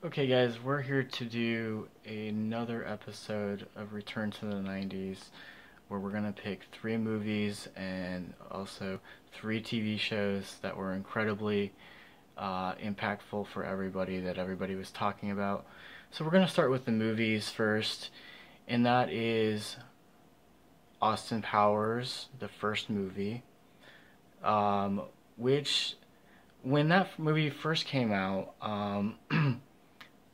Okay, guys, we're here to do another episode of Return to the 90s where we're going to pick three movies and also three TV shows that were incredibly impactful for everybody that everybody was talking about. So, we're going to start with the movies first, and that is Austin Powers, the first movie, which when that movie first came out,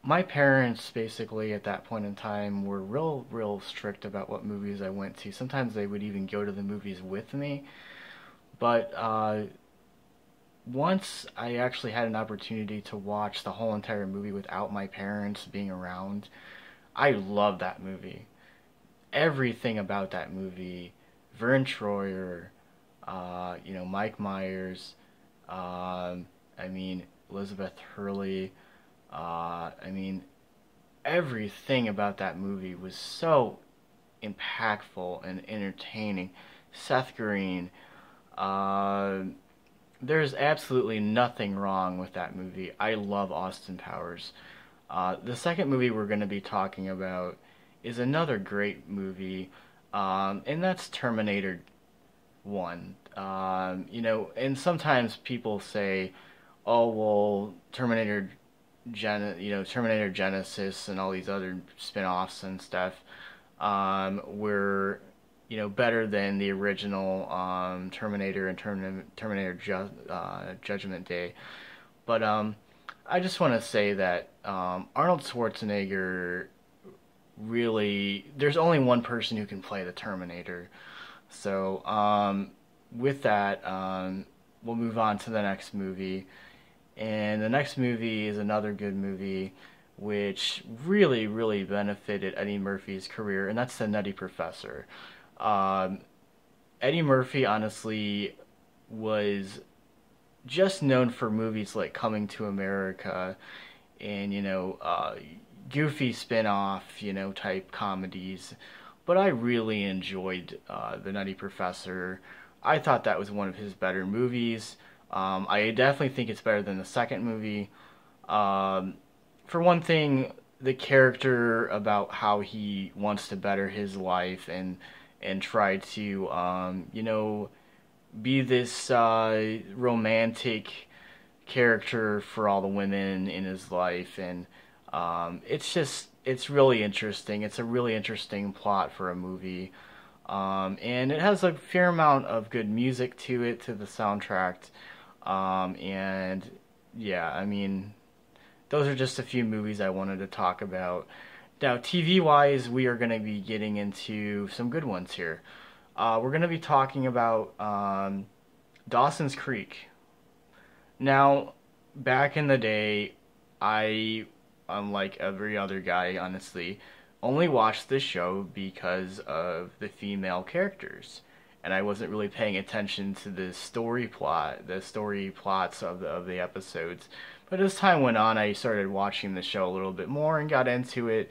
my parents basically at that point in time were real strict about what movies I went to. Sometimes they would even go to the movies with me. But once I actually had an opportunity to watch the whole entire movie without my parents being around, I loved that movie. Everything about that movie, Vern Troyer, Mike Myers, Elizabeth Hurley. I mean, everything about that movie was so impactful and entertaining. Seth Green, uh, there's absolutely nothing wrong with that movie. I love Austin Powers. The second movie we're going to be talking about is another great movie, and that's Terminator 1. And sometimes people say, oh, well, Terminator Genesis and all these other spin-offs and stuff were better than the original Terminator and Judgment Day. But I just want to say that Arnold Schwarzenegger really, there's only one person who can play the Terminator. So with that, we'll move on to the next movie. And the next movie is another good movie which really benefited Eddie Murphy's career, and that's The Nutty Professor. Um, Eddie Murphy, honestly, was just known for movies like Coming to America and, goofy spin off, type comedies. But I really enjoyed The Nutty Professor. I thought that was one of his better movies. I definitely think it's better than the second movie. Um, for one thing, the character about how he wants to better his life and try to be this romantic character for all the women in his life, and it's really interesting. It's a really interesting plot for a movie. And it has a fair amount of good music to it, to the soundtrack. And yeah, those are just a few movies I wanted to talk about. Now, TV wise, we are going to be getting into some good ones here. We're going to be talking about Dawson's Creek. Now, back in the day, I, unlike every other guy, honestly, only watched this show because of the female characters. And I wasn't really paying attention to the story plots of the episodes. But as time went on, I started watching the show a little bit more and got into it.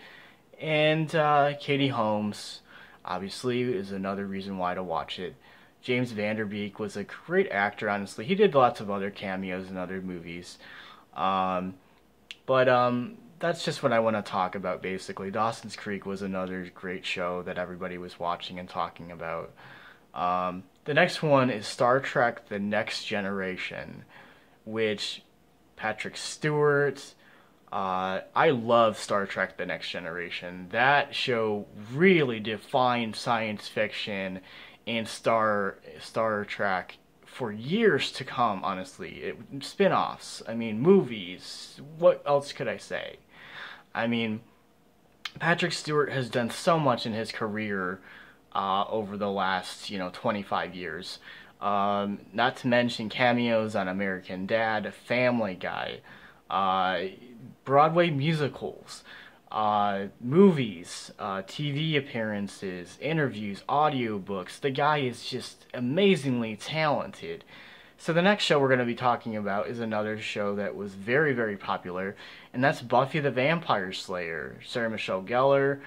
And Katie Holmes, obviously, is another reason why to watch it. James Van Der Beek was a great actor, honestly. He did lots of other cameos in other movies. Um, but that's just what I want to talk about, basically. Dawson's Creek was another great show that everybody was watching and talking about. The next one is Star Trek The Next Generation, which Patrick Stewart. I love Star Trek The Next Generation. That show really defined science fiction and Star Trek for years to come, honestly. Spin-offs, movies. What else could I say? I mean, Patrick Stewart has done so much in his career over the last 25 years. Not to mention cameos on American Dad, Family Guy, uh, Broadway musicals, movies, TV appearances, interviews, audiobooks. The guy is just amazingly talented. So the next show we're going to be talking about is another show that was very popular, and that's Buffy the Vampire Slayer. Sarah Michelle Gellar,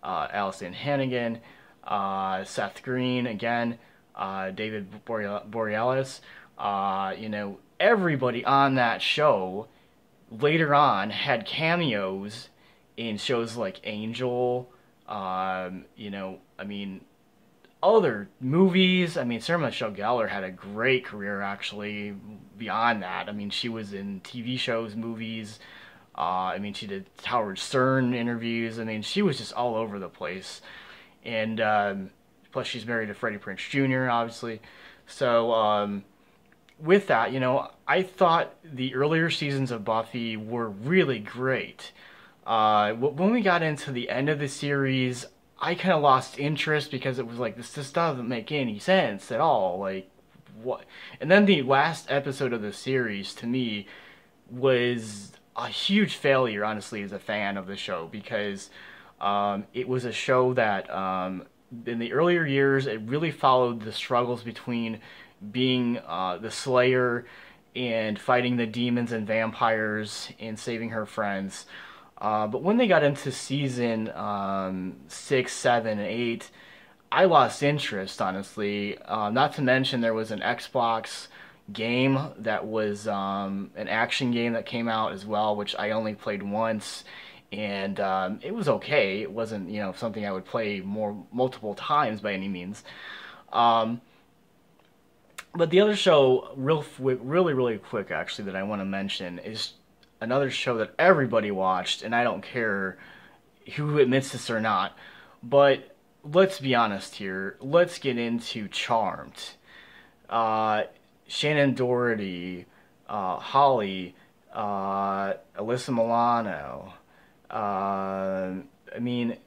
Allison Hannigan, Seth Green again, David Borealis. Everybody on that show later on had cameos in shows like Angel, you know, I mean, other movies. I mean, Sarah Michelle Gellar had a great career actually beyond that. I mean, she was in TV shows, movies. I mean, she did Howard Stern interviews. I mean, she was just all over the place. And plus, she's married to Freddie Prinze Jr., obviously. So, with that, you know, I thought the earlier seasons of Buffy were really great. When we got into the end of the series, I kind of lost interest because it was like this doesn't make any sense at all. Like what? And then the last episode of the series to me was a huge failure, honestly, as a fan of the show because it was a show that in the earlier years it really followed the struggles between being the Slayer and fighting the demons and vampires and saving her friends. But when they got into season 6, 7, and 8, I lost interest, honestly. Not to mention there was an Xbox game that was an action game that came out as well, which I only played once. And it was okay. It wasn't, you know, something I would play multiple times by any means. But the other show, really quick, actually, that I want to mention is another show that everybody watched, and I don't care who admits this or not, but let's be honest here. Let's get into Charmed. Shannon Doherty, Holly, Alyssa Milano. I mean,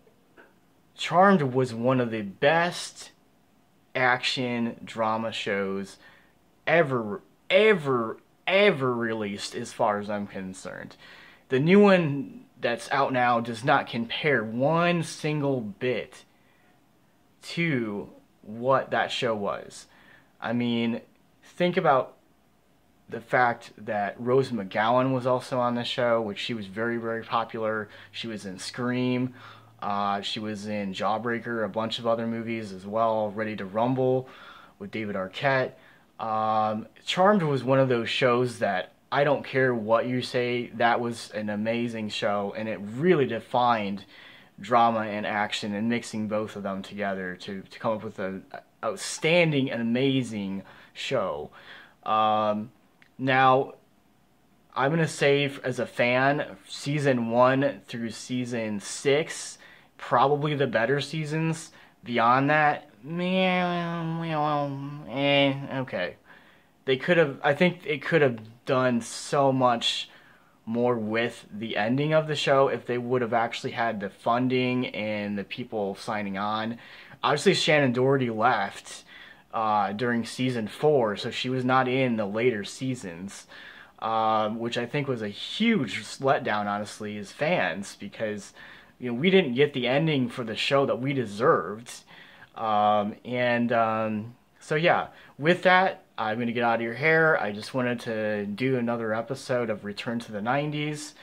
Charmed was one of the best action drama shows ever released as far as I'm concerned. The new one that's out now does not compare one single bit to what that show was. I mean, think about the fact that Rose McGowan was also on the show, which she was very popular. She was in Scream. She was in Jawbreaker, a bunch of other movies as well. Ready to Rumble with David Arquette. Charmed was one of those shows that I don't care what you say, that was an amazing show, and it really defined drama and action and mixing both of them together to come up with an outstanding and amazing show. Now, I'm going to say, as a fan, season 1 through season 6, probably the better seasons. Beyond that, okay. They could have, I think it could have done so much more with the ending of the show if they would have actually had the funding and the people signing on. Obviously, Shannon Doherty left during season 4, so she was not in the later seasons, which I think was a huge letdown, honestly, as fans, because you know we didn't get the ending for the show that we deserved. So yeah, with that, I'm going to get out of your hair. I just wanted to do another episode of Return to the 90s.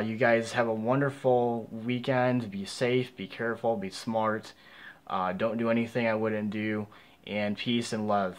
You guys have a wonderful weekend. Be safe, be careful, be smart. Don't do anything I wouldn't do. And peace and love.